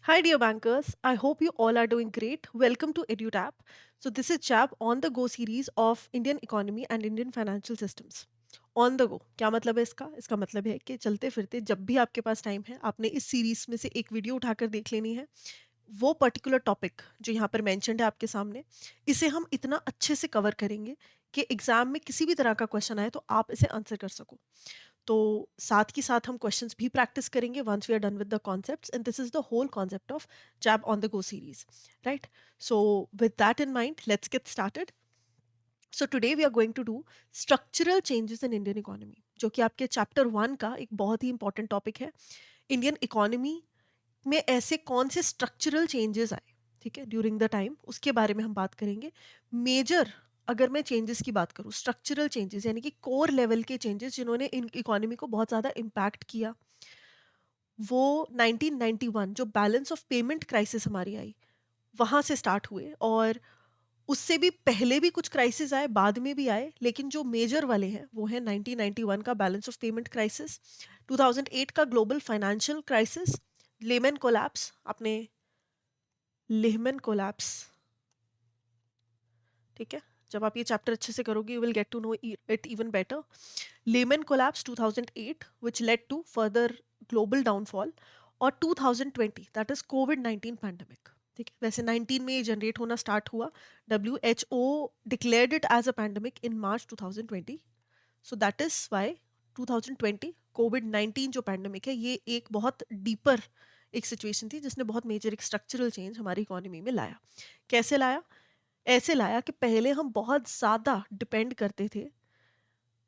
Hi, dear bankers. I hope you all are doing great. Welcome to EduTap. So, this is Chap on the Go series of Indian economy and Indian financial systems. On the गो क्या मतलब है इसका मतलब है कि चलते फिरते जब भी आपके पास टाइम है आपने इस सीरीज में से एक वीडियो उठाकर देख लेनी है। वो पर्टिकुलर टॉपिक जो यहाँ पर मेंशन्ड है आपके सामने, इसे हम इतना अच्छे से कवर करेंगे कि एग्जाम में किसी भी तरह का क्वेश्चन आए तो आप इसे आंसर कर सको। तो साथ ही साथ हम क्वेश्चंस भी प्रैक्टिस करेंगे once we are done with the concepts, and this is the whole concept of JAIIB on the go series, right? So with that in mind, let's get started. So today we are going to do structural changes in Indian economy, जो कि आपके chapter 1 का एक बहुत ही important topic है। Indian economy में ऐसे कौन से स्ट्रक्चरल चेंजेस आए, ठीक है, ड्यूरिंग द टाइम, उसके बारे में हम बात करेंगे। मेजर, अगर मैं चेंजेस की बात करूँ, स्ट्रक्चरल चेंजेस यानी कि कोर लेवल के चेंजेस जिन्होंने इन इकोनॉमी को बहुत ज़्यादा इम्पैक्ट किया, वो 1991 जो बैलेंस ऑफ पेमेंट क्राइसिस हमारी आई, वहाँ से स्टार्ट हुए। और उससे भी पहले भी कुछ क्राइसिस आए, बाद में भी आए, लेकिन जो मेजर वाले हैं वो है 1991 का बैलेंस ऑफ पेमेंट क्राइसिस, 2008 का global financial crisis, Lehman collapse, आपने लेहमन कोलैप्स, ठीक है, जब आप ये चैप्टर अच्छे से करोगे you will get to know it even better. Lehman collapse 2008 which led to further global downfall, और 2020 दैट इज कोविड 19 पैंडेमिक। ठीक है, वैसे 19 में ये जनरेट होना स्टार्ट हुआ, W H O declared it as a pandemic in March 2020। So that is why 2020 Covid 19 जो pandemic है, ये एक बहुत डीपर एक सिचुएशन थी जिसने बहुत मेजर एक स्ट्रक्चरल चेंज हमारी इकोनॉमी में लाया। कैसे लाया? ऐसे लाया कि पहले हम बहुत ज़्यादा डिपेंड करते थे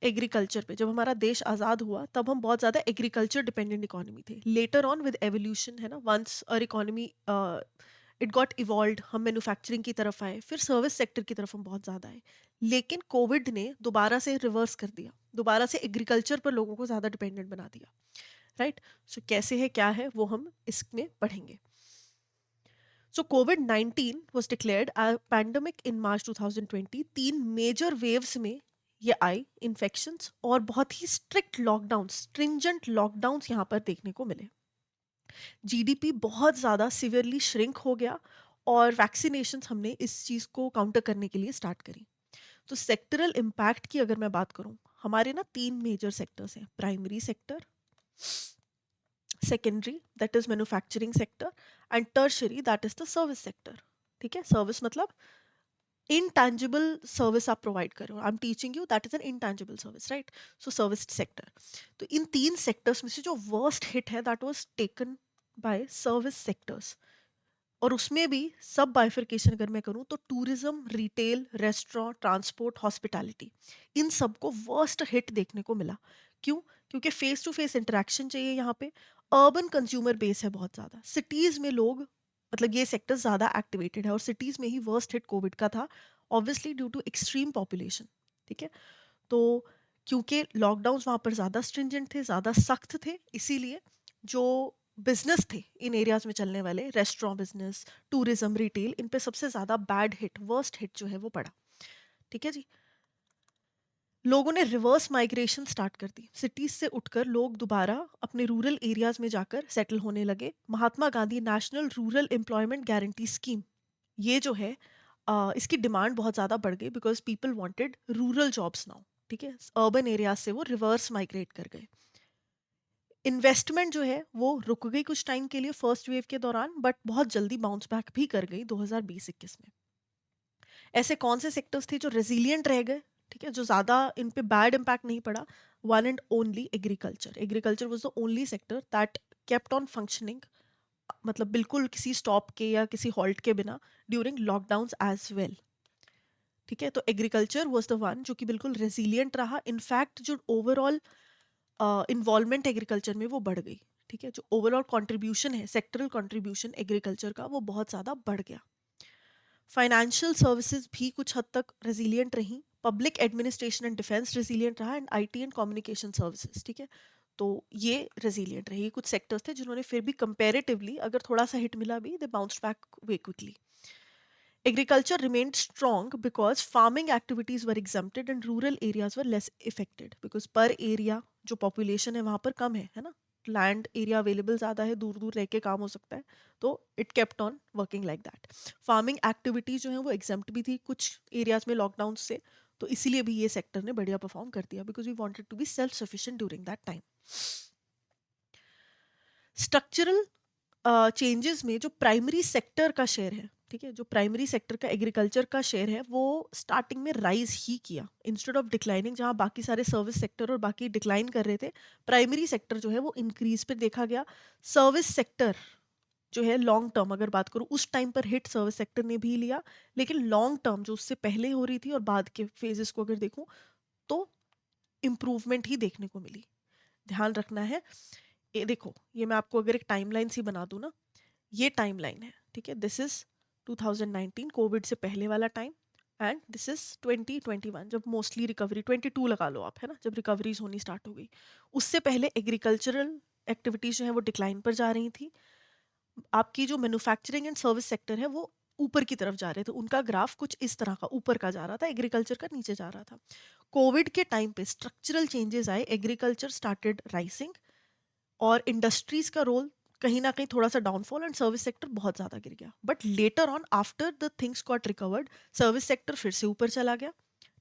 एग्रीकल्चर पे। जब हमारा देश आज़ाद हुआ तब हम बहुत ज़्यादा एग्रीकल्चर डिपेंडेंट इकोनॉमी थे। लेटर ऑन विद एवोल्यूशन, है ना, वंस और इकोनॉमी इट गॉट इवॉल्व्ड, हम मैन्युफैक्चरिंग की तरफ आए, फिर सर्विस सेक्टर की तरफ हम बहुत ज़्यादा आए। लेकिन कोविड ने दोबारा से रिवर्स कर दिया, दोबारा से एग्रीकल्चर पर लोगों को ज़्यादा डिपेंडेंट बना दिया, राइट? सो कैसे है, क्या है, वो हम इसमें पढ़ेंगे। सो Covid 19 was declared pandemic in March 2020। तीन मेजर वेव्स में ये आई इन्फेक्शंस, और बहुत ही स्ट्रिक्ट लॉकडाउन, स्ट्रिंजेंट लॉकडाउन्स यहाँ पर देखने को मिले। जीडीपी बहुत ज़्यादा सिवियरली श्रिंक हो गया, और वैक्सीनेशंस हमने इस चीज़ को काउंटर करने के लिए स्टार्ट करी। तो सेक्टरल इम्पैक्ट की अगर मैं बात करूँ, हमारे ना तीन मेजर सेक्टर्स हैं: primary sector, secondary that is manufacturing sector, and tertiary that is the service sector. ठीक है, सर्विस मतलब intangible सर्विस आप प्रोवाइड कर रहे हो, I am teaching you, that is an intangible service, right? So service sector. तो इन तीन सेक्टर्स में से जो वर्स्ट हिट है that was taken by service sectors. और उसमें भी सब बाइफरकेशन अगर मैं करूँ तो tourism, retail, restaurant, transport, hospitality, इन सबको वर्स्ट हिट देखने को मिला। क्यों? क्योंकि फेस टू फेस इंटरेक्शन चाहिए यहाँ पे, अर्बन कंज्यूमर बेस है बहुत ज़्यादा, सिटीज़ में लोग, मतलब ये सेक्टर ज़्यादा एक्टिवेटेड है, और सिटीज़ में ही वर्स्ट हिट कोविड का था, obviously due to extreme population. ठीक है, तो क्योंकि लॉकडाउन्स वहाँ पर ज़्यादा स्ट्रिंजेंट थे, ज़्यादा सख्त थे, इसीलिए जो बिजनेस थे इन एरियाज में चलने वाले, रेस्टोरेंट बिजनेस, टूरिज्म, रिटेल, इन पे सबसे ज़्यादा बैड हिट, वर्स्ट हिट जो है वो पड़ा। ठीक है जी। लोगों ने रिवर्स माइग्रेशन स्टार्ट कर दी, सिटीज से उठकर लोग दोबारा अपने रूरल एरियाज में जाकर सेटल होने लगे। Mahatma Gandhi National Rural Employment Guarantee Scheme, ये जो है, इसकी डिमांड बहुत ज़्यादा बढ़ गई, because people wanted rural jobs now. ठीक है, अर्बन एरियाज से वो रिवर्स माइग्रेट कर गए। इन्वेस्टमेंट जो है वो रुक गई कुछ टाइम के लिए फर्स्ट वेव के दौरान, बट बहुत जल्दी बाउंस बैक भी कर गई 2020-21 में। ऐसे कौन से सेक्टर्स थे जो रेजिलियंट रह गए, ठीक है, जो ज़्यादा इन पे बैड इम्पैक्ट नहीं पड़ा? One and only agriculture. Agriculture was the only sector that kept on functioning, मतलब बिल्कुल किसी स्टॉप के या किसी हॉल्ट के बिना, ड्यूरिंग लॉकडाउन्स एज वेल। ठीक है, तो एग्रीकल्चर वाज द वन जो कि बिल्कुल रेजिलियंट रहा। इनफैक्ट जो ओवरऑल इन्वॉल्वमेंट एग्रीकल्चर में वो बढ़ गई। ठीक है, जो ओवरऑल कंट्रीब्यूशन है, सेक्टरल कंट्रीब्यूशन एग्रीकल्चर का, वो बहुत ज़्यादा बढ़ गया। फाइनेंशियल सर्विसेज भी कुछ हद तक रेजिलियंट रही, public administration and defence resilient रहा, and IT and communication services. ठीक है, तो ये रेजिलियंट रहे। ये कुछ सेक्टर्स थे जिन्होंने फिर भी कंपेरेटिवली, अगर थोड़ा सा हिट मिला भी, दे bounced back way quickly. Agriculture remained strong because farming activities were exempted and rural areas were less affected, because per area जो population है वहाँ पर कम है ना? लैंड एरिया अवेलेबल ज़्यादा है, दूर दूर रह के काम हो सकता है, तो it kept on working like that. Farming activities जो है वो एग्जेम्प्ट भी थी कुछ एरियाज में लॉकडाउन से, तो इसीलिए भी ये सेक्टर ने बढ़िया परफॉर्म कर दिया, because we wanted to be self sufficient during that time. Structural changes में जो प्राइमरी सेक्टर का शेयर है, ठीक है, जो प्राइमरी सेक्टर का एग्रीकल्चर का शेयर है वो स्टार्टिंग में राइज ही किया इंस्टेड ऑफ डिक्लाइनिंग। जहां बाकी सारे सर्विस सेक्टर और बाकी डिक्लाइन कर रहे थे, प्राइमरी सेक्टर जो है वो इंक्रीज पे देखा गया। सर्विस सेक्टर जो है लॉन्ग टर्म अगर बात करूं, उस टाइम पर हिट सर्विस सेक्टर ने भी लिया, लेकिन लॉन्ग टर्म जो उससे पहले हो रही थी और बाद के फेजेस को अगर देखूं तो इम्प्रूवमेंट ही देखने को मिली। ध्यान रखना है, ये देखो, ये मैं आपको अगर एक टाइमलाइन सी बना दूं ना, ये टाइमलाइन है, ठीक है, दिस इज 2019 कोविड से पहले वाला टाइम, एंड दिस इज 2021 जब मोस्टली रिकवरी, 22 लगा लो आप, है ना, जब रिकवरीज होनी स्टार्ट हो गई। उससे पहले एग्रीकल्चरल एक्टिविटीज जो है वो डिक्लाइन पर जा रही थी। आपकी जो मैन्युफैक्चरिंग एंड सर्विस सेक्टर है वो ऊपर की तरफ जा रहे थे, उनका ग्राफ कुछ इस तरह का ऊपर का जा रहा था, एग्रीकल्चर का नीचे जा रहा था। कोविड के टाइम पे स्ट्रक्चरल चेंजेस आए, एग्रीकल्चर स्टार्टेड राइसिंग, और इंडस्ट्रीज का रोल कहीं ना कहीं थोड़ा सा डाउनफॉल, एंड सर्विस सेक्टर बहुत ज्यादा गिर गया। But later on after the things got recovered, service sector फिर से ऊपर चला गया,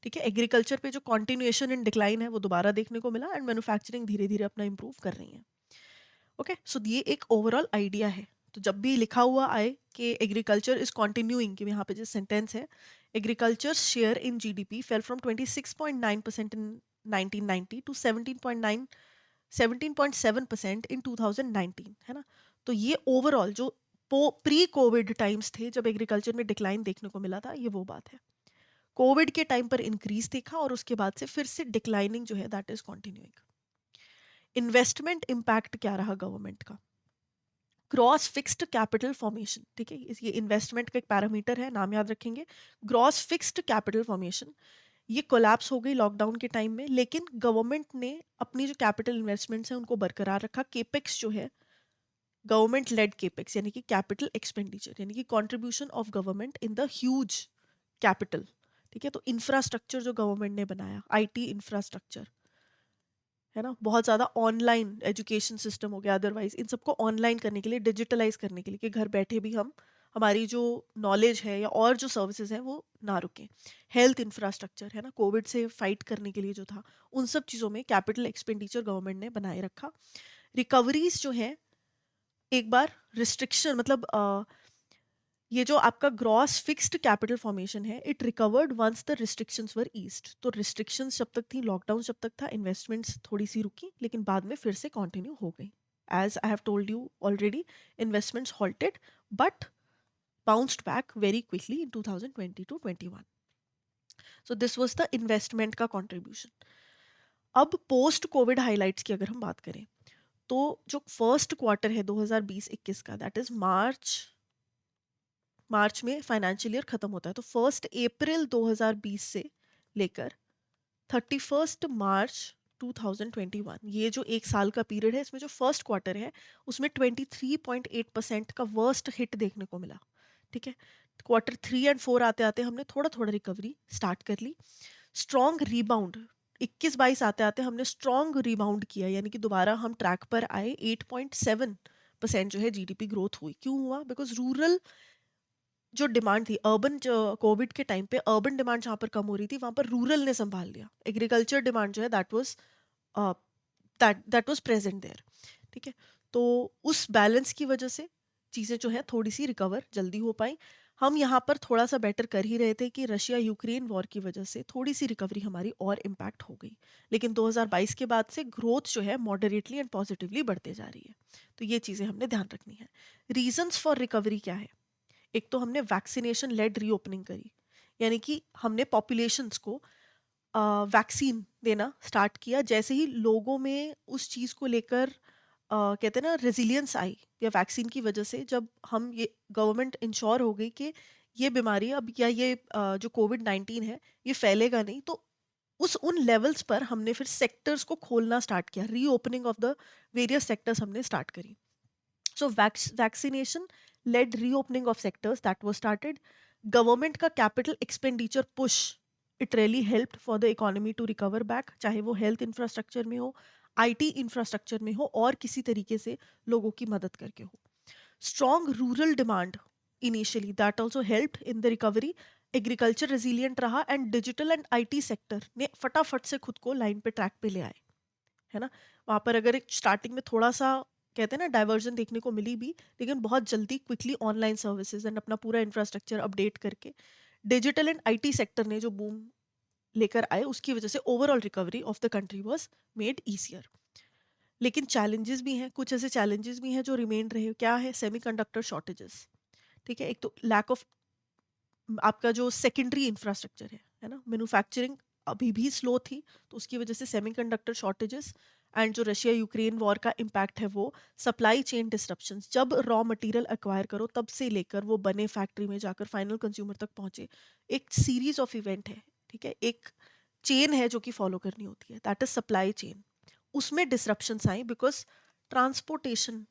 ठीक है। एग्रीकल्चर पे जो कॉन्टिन्यूएशन इन डिक्लाइन है वो दोबारा देखने को मिला, एंड मैन्युफैक्चरिंग धीरे धीरे अपना इंप्रूव कर रही है। ओके, सो ये एक ओवरऑल आइडिया है। तो जब भी लिखा हुआ आए कि एग्रीकल्चर इज कॉन्टिन्यूइंग, कि यहाँ पे जो सेंटेंस है, agriculture share in GDP fell from 26.9% in 1990 to 17.7% in 2019, है ना। तो ये ओवरऑल जो प्री कोविड टाइम्स थे जब एग्रीकल्चर में डिक्लाइन देखने को मिला था, ये वो बात है। कोविड के टाइम पर इंक्रीज देखा और उसके बाद से फिर से डिक्लाइनिंग जो है that is continuing. Investment impact क्या रहा गवर्नमेंट का? ग्रॉस फिक्स्ड कैपिटल फॉर्मेशन, ठीक है, ये इन्वेस्टमेंट का एक पैरामीटर है, नाम याद रखेंगे। ग्रॉस फिक्स्ड कैपिटल फॉर्मेशन ये कोलैप्स हो गई लॉकडाउन के टाइम में, लेकिन गवर्नमेंट ने अपनी जो कैपिटल इन्वेस्टमेंट्स हैं उनको बरकरार रखा। केपेक्स जो है गवर्नमेंट लेड केपेक्स, यानी कि कैपिटल एक्सपेंडिचर, यानी कि contribution of government in the huge capital, ठीक है। तो इंफ्रास्ट्रक्चर जो गवर्नमेंट ने बनाया, आईटी इंफ्रास्ट्रक्चर, है ना, बहुत ज़्यादा ऑनलाइन एजुकेशन सिस्टम हो गया, अदरवाइज इन सबको ऑनलाइन करने के लिए, डिजिटलाइज करने के लिए, कि घर बैठे भी हम हमारी जो नॉलेज है या और जो सर्विसेज हैं वो ना रुकें। हेल्थ इंफ्रास्ट्रक्चर, है ना, कोविड से फाइट करने के लिए जो था, उन सब चीज़ों में कैपिटल एक्सपेंडिचर गवर्नमेंट ने बनाए रखा। रिकवरीज जो है, एक बार रिस्ट्रिक्शन मतलब ये जो आपका ग्रॉस फिक्स्ड कैपिटल फॉर्मेशन है, it recovered once the restrictions were eased. तो रिस्ट्रिक्शंस जब तक थी, लॉकडाउन जब तक था, इन्वेस्टमेंट्स थोड़ी सी रुकी, लेकिन बाद में फिर से कंटिन्यू हो गई। As I have told you already, investments halted but bounced back very quickly in 2020 to 21. So this was the investment का contribution. अब पोस्ट कोविड हाइलाइट्स की अगर हम बात करें, तो जो फर्स्ट क्वार्टर है 2020-21 का, दैट इज मार्च में फाइनेंशियल ईयर खत्म होता है। तो 1 अप्रैल 2020 से लेकर 31 मार्च 2021, ये जो एक साल का पीरियड है, इसमें जो फर्स्ट क्वार्टर है उसमें 23.8% का वर्स्ट हिट देखने को मिला, ठीक है। क्वार्टर 3 और 4 आते आते हमने थोड़ा थोड़ा रिकवरी स्टार्ट कर ली। स्ट्रॉन्ग रीबाउंड 21-22 आते आते हमने स्ट्रॉन्ग रिबाउंड किया, यानी कि दोबारा हम ट्रैक पर आए। 8.7% जो है जीडीपी ग्रोथ हुई। क्यों हुआ? बिकॉज रूरल जो डिमांड थी, अर्बन जो कोविड के टाइम पे अर्बन डिमांड जहाँ पर कम हो रही थी, वहाँ पर रूरल ने संभाल लिया। एग्रीकल्चर डिमांड जो है दैट वाज प्रेजेंट देयर, ठीक है। तो उस बैलेंस की वजह से चीज़ें जो है थोड़ी सी रिकवर जल्दी हो पाई। हम यहाँ पर थोड़ा सा बेटर कर ही रहे थे कि रशिया यूक्रेन वॉर की वजह से थोड़ी सी रिकवरी हमारी और इम्पैक्ट हो गई, लेकिन 2022 के बाद से ग्रोथ जो है मॉडरेटली एंड पॉजिटिवली बढ़ते जा रही है। तो ये चीज़ें हमने ध्यान रखनी है। रीजंस फॉर रिकवरी क्या है? एक तो हमने वैक्सीनेशन लेड रीओपनिंग करी, यानी कि हमने पॉपुलेशंस को वैक्सीन देना स्टार्ट किया। जैसे ही लोगों में उस चीज़ को लेकर कहते हैं ना रेजिलियंस आई, या वैक्सीन की वजह से जब हम ये गवर्नमेंट इंश्योर हो गई कि ये बीमारी अब या ये जो कोविड-19 है ये फैलेगा नहीं, तो उन लेवल्स पर हमने फिर सेक्टर्स को खोलना स्टार्ट किया। Reopening of the various sectors हमने स्टार्ट करी। So vaccination led reopening of sectors that was started. Government का capital expenditure push, it really helped for the economy to recover back, चाहे वो health infrastructure में हो, IT infrastructure में हो और किसी तरीके से लोगों की मदद करके हो. Strong rural demand initially that also helped in the recovery. Agriculture resilient रहा and digital and IT sector ने फटाफट से खुद को लाइन पे ट्रैक पे ले आए, है ना. वहाँ पर अगर एक स्टार्टिंग में थोड़ा सा कहते हैं ना डाइवर्जन देखने को मिली भी, लेकिन बहुत जल्दी क्विकली ऑनलाइन सर्विसेज एंड अपना पूरा इंफ्रास्ट्रक्चर अपडेट करके डिजिटल एंड आईटी सेक्टर ने जो बूम लेकर आए, उसकी वजह से overall recovery of the country was made easier. लेकिन चैलेंजेस भी हैं, कुछ ऐसे चैलेंजेस भी हैं जो रिमेन रहे. क्या है? Semiconductor shortages. ठीक है, एक तो लैक ऑफ आपका जो सेकेंडरी इंफ्रास्ट्रक्चर है ना, मैन्युफैक्चरिंग अभी भी स्लो थी, तो उसकी वजह से सेमीकंडक्टर शॉर्टेजेस एंड जो रशिया यूक्रेन वॉर का इम्पैक्ट है वो सप्लाई चेन डिस्ट्रप्शंस. जब रॉ मटेरियल एक्वायर करो तब से लेकर वो बने फैक्ट्री में जाकर फाइनल कंज्यूमर तक पहुंचे, एक सीरीज ऑफ इवेंट है. ठीक है, एक चेन है जो कि फॉलो करनी होती है, दैट इज सप्लाई चेन. उसमें डिसरप्शंस आई बिकॉज ट्रांसपोर्टेशन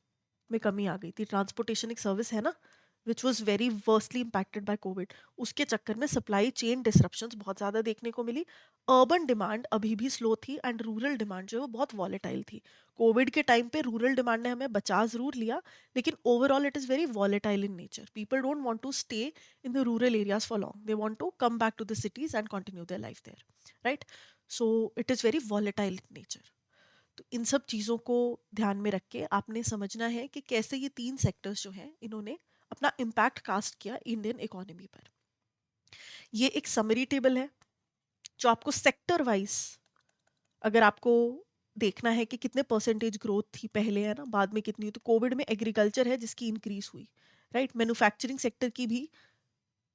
में कमी आ गई थी. ट्रांसपोर्टेशन एक सर्विस है ना, which was very adversely impacted by covid. उसके चक्कर में सप्लाई चेन डिसरप्शंस बहुत ज़्यादा देखने को मिली. अर्बन डिमांड अभी भी स्लो थी एंड रूरल डिमांड जो है वो बहुत वॉलेटाइल थी. कोविड के टाइम पे रूरल डिमांड ने हमें बचा ज़रूर लिया, लेकिन overall it is very volatile in nature. People don't want to stay in the rural areas for long, they want to come back to the cities and continue their life there, right. So it is very volatile in nature. तो इन सब चीज़ों को ध्यान में रख के आपने समझना है कि कैसे ये तीन सेक्टर्स जो हैं इन्होंने अपना इम्पैक्ट कास्ट किया इंडियन इकोनॉमी पर. ये एक समरी टेबल है जो आपको सेक्टर वाइज, अगर आपको देखना है कि कितने परसेंटेज ग्रोथ थी पहले, है ना, बाद में कितनी हुई, तो कोविड में एग्रीकल्चर है जिसकी इंक्रीज हुई, राइट. मैन्युफैक्चरिंग सेक्टर की भी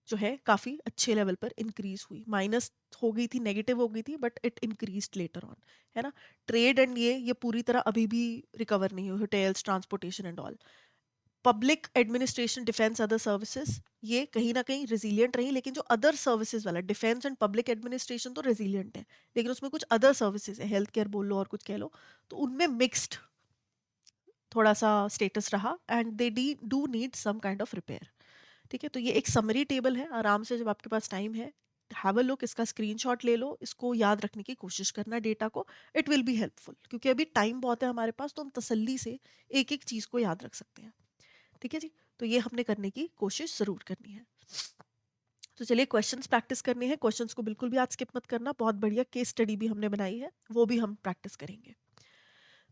जो है काफ़ी अच्छे लेवल पर इंक्रीज हुई. माइनस हो गई थी, नेगेटिव हो गई थी, but it increase later on, है ना. ट्रेड एंड ये पूरी तरह अभी भी रिकवर नहीं हुई. Hotels, transportation and all. Public administration, defence, other services, ये कहीं ना कहीं रेजिलिएंट रही. लेकिन जो अदर सर्विसेज वाला, डिफेंस एंड पब्लिक एडमिनिस्ट्रेशन तो रेजिलिएंट है, लेकिन उसमें कुछ अदर सर्विसेज है, हेल्थ केयर बोल लो और कुछ कह लो, तो उनमें मिक्स्ड थोड़ा सा स्टेटस रहा and they do need some kind of repair. ठीक है, तो ये एक समरी टेबल है. आराम से जब आपके पास टाइम है, हैव अ लुक, इसका स्क्रीनशॉट ले लो, इसको याद रखने की कोशिश करना डेटा को. इट विल बी हेल्पफुल, क्योंकि अभी टाइम बहुत है हमारे पास, तो हम तसल्ली से एक एक चीज़ को याद रख सकते हैं. ठीक है जी, तो ये हमने करने की कोशिश ज़रूर करनी है. तो चलिए क्वेश्चंस प्रैक्टिस करने हैं. क्वेश्चंस को बिल्कुल भी आज स्किप मत करना. बहुत बढ़िया केस स्टडी भी हमने बनाई है, वो भी हम प्रैक्टिस करेंगे.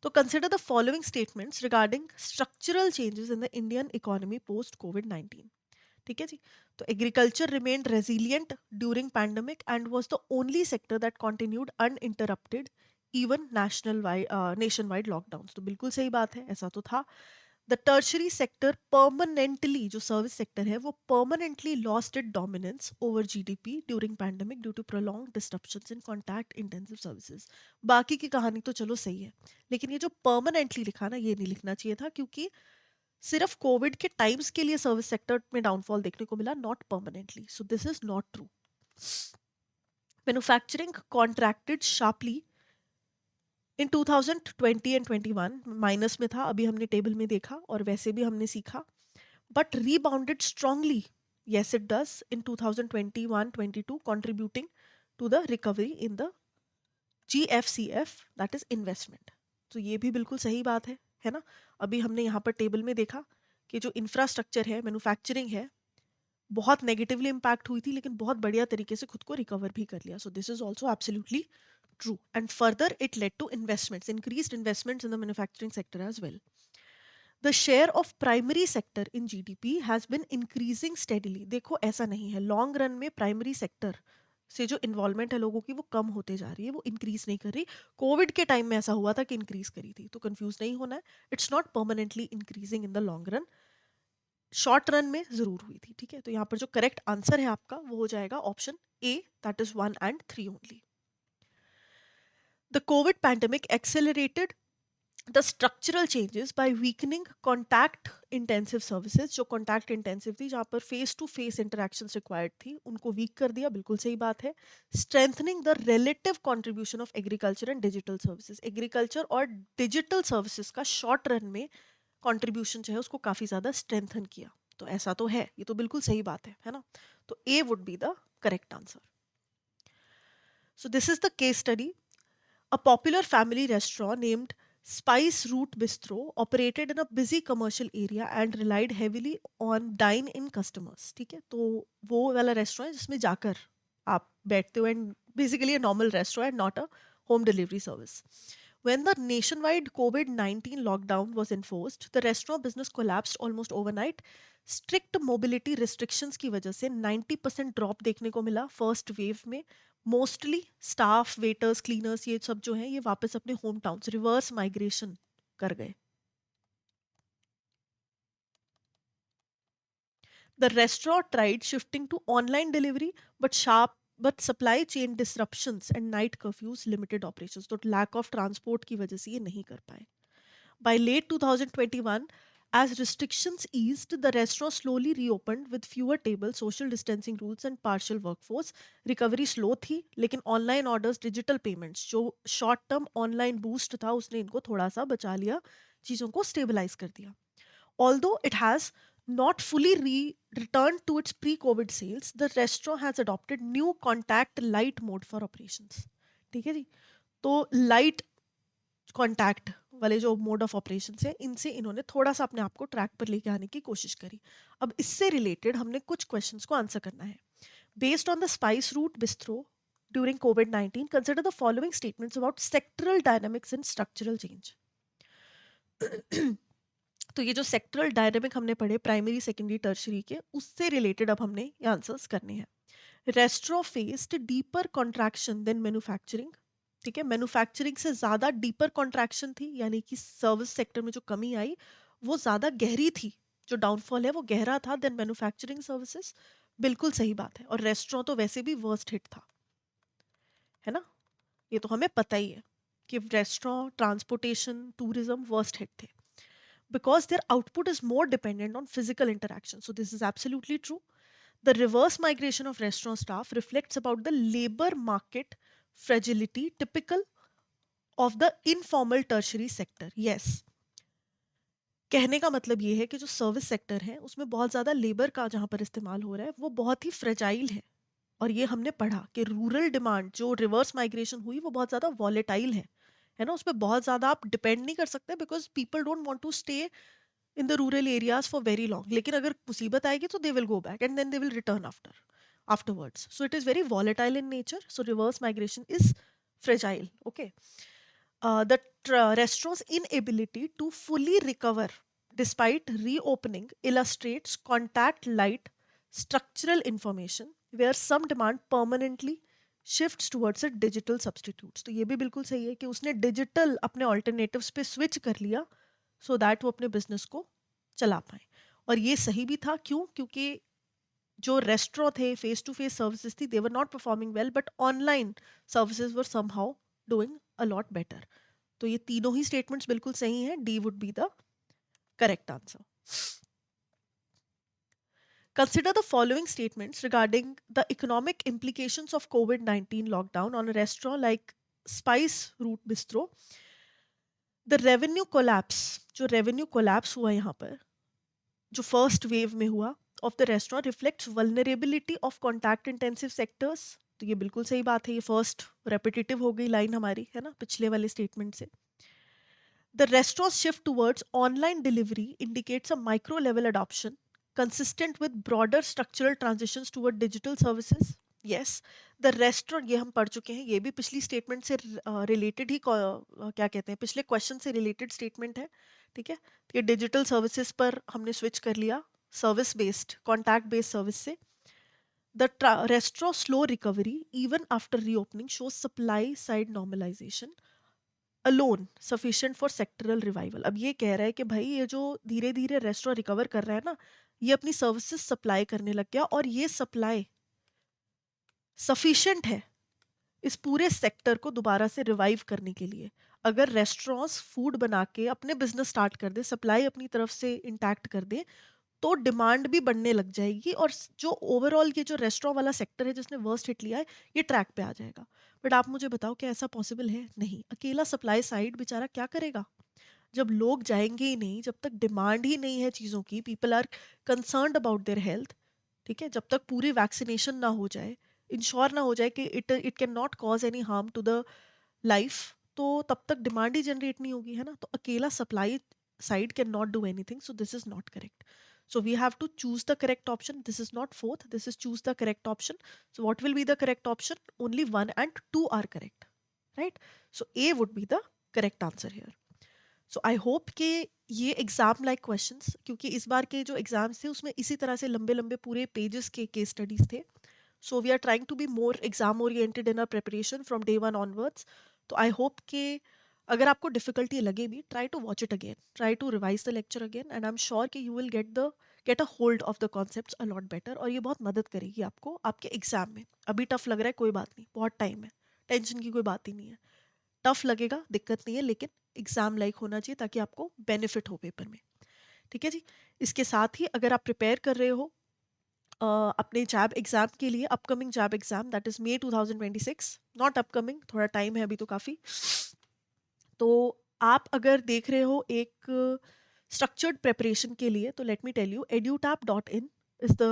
तो consider the following statements regarding structural changes in the Indian economy post कोविड-19. ठीक है जी. तो agriculture remained resilient during pandemic and was the only sector that continued uninterrupted even nationwide lockdown. तो बिल्कुल सही बात है, ऐसा तो था. द टर्शरी सेक्टर परमानेंटली, जो सर्विस सेक्टर है वो permanently lost it dominance over GDP during pandemic due to prolong disruptions in contact intensive services. बाकी की कहानी तो चलो सही है, लेकिन ये जो परमानेंटली लिखा ना, ये नहीं लिखना चाहिए था, क्योंकि सिर्फ कोविड के टाइम्स के लिए सर्विस सेक्टर में डाउनफॉल देखने को मिला, not permanently. So this is not true. Manufacturing contracted sharply in 2020 and 21, minus में था, अभी हमने टेबल में देखा और वैसे भी हमने सीखा. But rebounded strongly. Yes, it does in 2021-22, contributing to the recovery in the GFCF, that is investment. तो ये भी बिल्कुल सही बात है ना. अभी हमने यहाँ पर टेबल में देखा कि जो इंफ्रास्ट्रक्चर है, मैन्युफैक्चरिंग है, बहुत नेगेटिवली इम्पैक्ट हुई थी, लेकिन बहुत बढ़िया तरीके से खुद को रिकवर भी कर लिया. So this is also absolutely true. And further it led to investments, increased investments in the manufacturing sector as well. The share of primary sector in GDP has been increasing steadily. देखो ऐसा नहीं है, long run में primary sector से जो involvement है लोगों की वो कम होते जा रही है, वो इंक्रीज नहीं कर रही. कोविड के टाइम में ऐसा हुआ था कि इंक्रीज करी थी, तो कंफ्यूज नहीं होना है. It's not permanently increasing in the long run, short run में जरूर हुई थी. ठीक है, तो यहाँ पर जो करेक्ट आंसर है आपका वो हो जाएगा option A, that is 1 and 3 only. The Covid pandemic accelerated the structural changes by weakening contact intensive services. जो contact intensive थी, जहाँ पर face to face interactions required थी, उनको weak कर दिया. बिल्कुल सही बात है. strengthening the relative contribution of agriculture and digital services. agriculture और digital services का short run में contribution जो है उसको काफ़ी ज़्यादा strengthen किया. तो ऐसा तो है, ये तो बिल्कुल सही बात है ना. तो A would be the correct answer. So this is the case study. A popular family restaurant named Spice Root Bistro operated in a busy commercial area and relied heavily on dine-in customers. ठीक है, तो वो वाला restaurant है जिसमें जाकर आप बैठते हो, and basically a normal restaurant, not a home delivery service. When the nationwide COVID-19 lockdown was enforced, the restaurant business collapsed almost overnight. Strict mobility restrictions की वजह से 90% ड्रॉप देखने को मिला फर्स्ट वेव में. मोस्टली स्टाफ, वेटर्स, क्लीनर्स, ये सब जो हैं ये वापस अपने होम टाउन्स रिवर्स माइग्रेशन कर गए. The restaurant tried shifting to online delivery, but supply chain disruptions and night curfews limited operations. तो lack of transport की वजह से ये नहीं कर पाए. By late 2021, as restrictions eased, the restaurant slowly reopened with fewer tables, social distancing rules, and partial workforce. Recovery slow थी, लेकिन online orders, digital payments, जो short term online boost था, उसने इनको थोड़ा सा बचा लिया, चीज़ों को stabilize कर दिया. Although it has not fully returned to its pre-COVID sales, the restaurant has adopted new contact light mode for operations. ठीक है जी. तो लाइट कॉन्टैक्ट वाले जो मोड ऑफ ऑपरेशन है, इनसे इन्होंने थोड़ा सा अपने आप को ट्रैक पर लेके आने की कोशिश करी. अब इससे रिलेटेड हमने कुछ क्वेश्चंस को आंसर करना है. Based on the spice route bistro during covid, consider the following statements about sectoral dynamics and structural change. तो ये जो सेक्टरल डायनामिक हमने पढ़े प्राइमरी, सेकेंडरी, टर्शरी के, उससे रिलेटेड अब हमने ये आंसर्स करने हैं. Restaurant faced deeper contraction than manufacturing. ठीक है, मैन्युफैक्चरिंग से ज़्यादा डीपर कॉन्ट्रैक्शन थी, यानी कि सर्विस सेक्टर में जो कमी आई वो ज़्यादा गहरी थी. जो डाउनफॉल है वो गहरा था देन मैन्युफैक्चरिंग सर्विसेज. बिल्कुल सही बात है. और रेस्टोरेंट तो वैसे भी वर्स्ट हिट था, है ना. ये तो हमें पता ही है कि restaurant, transportation, tourism worst hit थे because their output is more dependent on physical interaction. So this is absolutely true. The reverse migration of restaurant staff reflects about the labor market fragility typical of the informal tertiary sector. Yes. कहने का मतलब ये है कि जो service sector है उसमें बहुत ज़्यादा लेबर का जहाँ पर इस्तेमाल हो रहा है वो बहुत ही फ्रेजाइल है. और ये हमने पढ़ा कि रूरल डिमांड जो रिवर्स माइग्रेशन हुई वो बहुत ज़्यादा वॉलेटाइल है ना. उस पर बहुत ज़्यादा आप डिपेंड नहीं कर सकते because people don't want to stay in the rural areas for very long. लेकिन अगर मुसीबत आएगी तो they will go back and then they will return afterwards. So it is very volatile in nature. So reverse migration is fragile. Okay. The restaurant's inability to fully recover despite reopening illustrates contact light structural information where some demand permanently shifts towards a digital substitutes. तो ये भी बिल्कुल सही है कि उसने digital अपने alternatives पे स्विच कर लिया सो दैट वो अपने बिजनेस को चला पाए. और ये सही भी था. क्यों? क्योंकि जो रेस्टोरेंट थे, फेस टू फेस सर्विसेज थी, they were not performing well, but online services were somehow doing a lot better. तो ये तीनों ही स्टेटमेंट्स बिल्कुल सही हैं. D would be the correct answer. Consider the following statements regarding the economic implications of COVID-19 lockdown on a restaurant like Spice Root Bistro. The revenue collapse, जो revenue collapse हुआ यहाँ पर, जो फर्स्ट वेव में हुआ of the restaurant reflects vulnerability of contact intensive sectors. तो ये बिल्कुल सही बात है. ये फर्स्ट रेपिटेटिव हो गई लाइन हमारी, है ना, पिछले वाले स्टेटमेंट से. The restaurant shift towards online delivery indicates a micro level adoption consistent with broader structural transitions toward digital services. Yes, the restaurant, ये हम पढ़ चुके हैं, ये भी पिछली स्टेटमेंट से रिलेटेड ही क्या कहते हैं, पिछले क्वेश्चन से रिलेटेड स्टेटमेंट है. ठीक है, ये डिजिटल सर्विसेज पर हमने स्विच कर लिया service based, contact based service से. The restaurant slow recovery even after reopening shows supply side normalization alone sufficient for sectoral revival. अब ये कह रहा है कि भाई ये जो धीरे धीरे रेस्टोरेंट रिकवर कर रहा है ना, ये अपनी सर्विसेज सप्लाई करने लग गया और ये सप्लाई सफिशिएंट है इस पूरे सेक्टर को दोबारा से रिवाइव करने के लिए. अगर रेस्टोरेंट्स फूड बना के अपने बिजनेस स्टार्ट कर दे, सप्लाई अपनी तरफ से इंटैक्ट कर दे, तो डिमांड भी बढ़ने लग जाएगी और जो ओवरऑल ये जो रेस्टोरेंट वाला सेक्टर है जिसने वर्स्ट हिट लिया है, ये ट्रैक पे आ जाएगा. बट आप मुझे बताओ क्या ऐसा पॉसिबल है? नहीं. अकेला सप्लाई साइड बेचारा क्या करेगा जब लोग जाएंगे ही नहीं, जब तक डिमांड ही नहीं है चीज़ों की, people are concerned about their health. ठीक है, जब तक पूरी वैक्सीनेशन ना हो जाए, इंश्योर ना हो जाए कि it it can not cause any harm to the life, तो तब तक डिमांड ही जनरेट नहीं होगी, है ना? तो अकेला supply side can not do anything, so this is not correct. So we have to choose the correct option. This is not fourth, this is choose the correct option. So what will be the correct option? Only 1 and 2 are correct, right? So A would be the correct answer here. So I hope कि ये exam like questions, क्योंकि इस बार के जो exams थे उसमें इसी तरह से लंबे लंबे पूरे पेजेस के केस स्टडीज थे. So we are trying to be more exam oriented in our preparation from day one onwards. तो I hope कि अगर आपको डिफिकल्टी लगे भी, try to watch it again, try to revise the lecture again, and I'm sure कि you will get a hold of the concepts a lot better, और ये बहुत मदद करेगी आपको आपके एग्जाम में. अभी टफ लग रहा है, कोई बात नहीं, बहुत टाइम है, टेंशन की कोई बात ही नहीं है. टफ लगेगा, दिक्कत नहीं है, लेकिन एग्जाम लाइक होना चाहिए ताकि आपको बेनिफिट हो पेपर में. ठीक है जी. इसके साथ ही अगर आप प्रिपेयर कर रहे हो अपने जैब एग्जाम के लिए, upcoming JAIIB exam that is May 2026, not upcoming, थोड़ा टाइम है अभी तो काफ़ी. तो आप अगर देख रहे हो एक स्ट्रक्चर्ड प्रेपरेशन के लिए, तो let me tell you, edutap.in is the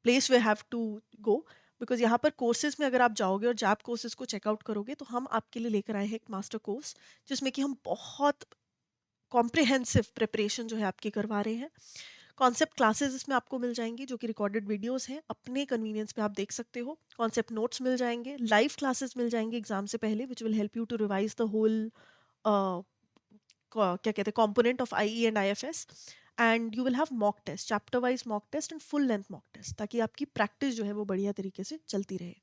place we have to go. Because यहाँ पर कोर्सेज में अगर आप जाओगे और जैब कोर्सेज को चेकआउट करोगे, तो हम आपके लिए लेकर आए हैं एक मास्टर कोर्स जिसमें कि हम बहुत कॉम्प्रिहेंसिव प्रिपरेशन जो है आपकी करवा रहे हैं. कॉन्सेप्ट क्लासेस इसमें आपको मिल जाएंगी जो कि रिकॉर्डेड वीडियोस हैं, अपने कन्वीनियंस पे आप देख सकते हो. कॉन्सेप्ट नोट्स मिल जाएंगे, लाइव क्लासेस मिल जाएंगे एग्जाम से पहले, which will help you to revise the whole क्या कहते हैं component of IE and IFS. And you will have mock test, chapter wise mock test and full length mock test, ताकि आपकी practice जो है वो बढ़िया तरीके से चलती रहे.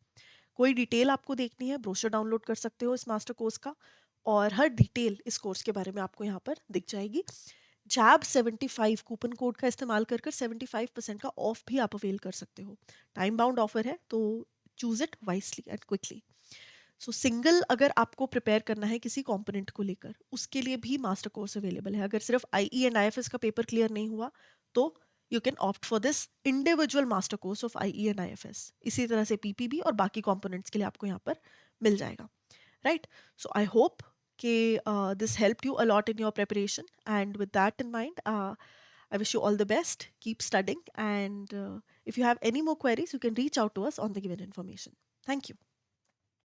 कोई डिटेल आपको देखनी है, ब्रोशर डाउनलोड कर सकते हो इस मास्टर कोर्स का, और हर डिटेल इस कोर्स के बारे में आपको यहाँ पर दिख जाएगी. जैब 75 कूपन कोड का इस्तेमाल कर कर 75% का ऑफ भी आप अवेल कर सकते हो. टाइम बाउंड ऑफर है, तो choose it wisely and quickly. So single अगर आपको प्रिपेयर करना है किसी कंपोनेंट को लेकर, उसके लिए भी मास्टर कोर्स अवेलेबल है. अगर सिर्फ आईई एंड आईएफएस का पेपर क्लियर नहीं हुआ, तो you can opt for this individual master course of IE and IFS. इसी तरह से पीपीबी और बाकी कंपोनेंट्स के लिए आपको यहाँ पर मिल जाएगा. राइट. सो आई होप कि this helped you a lot in your preparation, and with that in mind, I wish you all the best. Keep studying, and if you have any more queries, you can reach out to us on the given information. Thank you.